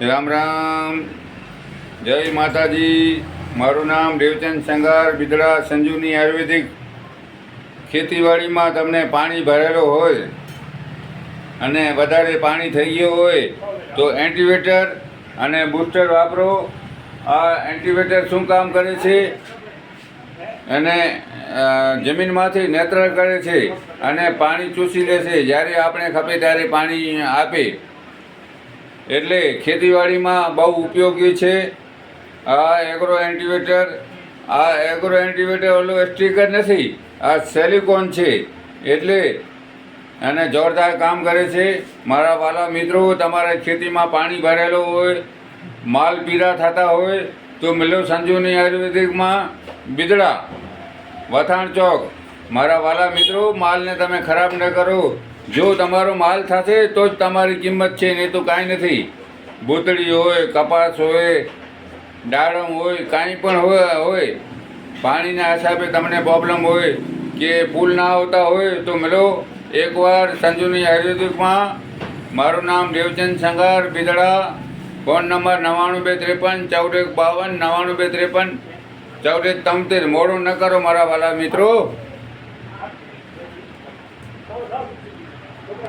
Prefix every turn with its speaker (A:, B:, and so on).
A: રામ રામ, જય માતાજી। મારું નામ દેવચંદ સંગાર બિદડા સંજુની આયુર્વેદિક। ખેતીવાડીમાં તમને પાણી ભરેલો હોય અને વધારે પાણી થઈ ગયું હોય તો એન્ટીવેટર અને બૂસ્ટર વાપરો। આ એન્ટીવેટર શું કામ કરે છે? અને જમીનમાંથી નેત્ર કરે છે અને પાણી ચૂસી લે છે જ્યારે આપણે ખપે ત્યારે પાણી આપે, એટલે ખેતીવાડીમાં બહુ ઉપયોગી છે આ એગ્રો એન્ટીવેટર। આ એગ્રો એન્ટીવેટર ઓલું સ્ટીકર નથી, આ સિલિકોન છે, એટલે અને જોરદાર કામ કરે છે। મારા વાલા મિત્રો, તમારા ખેતીમાં પાણી ભરેલું હોય, માલ પીરા થતા હોય તો મિલો સંજુની આયુર્વેદિકમાં, બિદડા, વથાણ ચોક। મારા વાલા મિત્રો, માલને તમે ખરાબ ન કરો। જો તમારો માલ થશે તો જ તમારી કિંમત છે, નહીં તો કાંઈ નથી। ભૂતળી હોય, કપાસ હોય, દાડમ હોય, કાંઈ પણ હોય પાણીના હિસાબે તમને પ્રોબ્લેમ હોય કે પુલ ના આવતા હોય તો મળો એકવાર સંજુની આયુર્વેદિકમાં। મારું નામ દેવચંદ સંગાર બિદડા। Phone number 9253 1452 9253 1473। મોડું ન કરો મારા વાલા મિત્રો।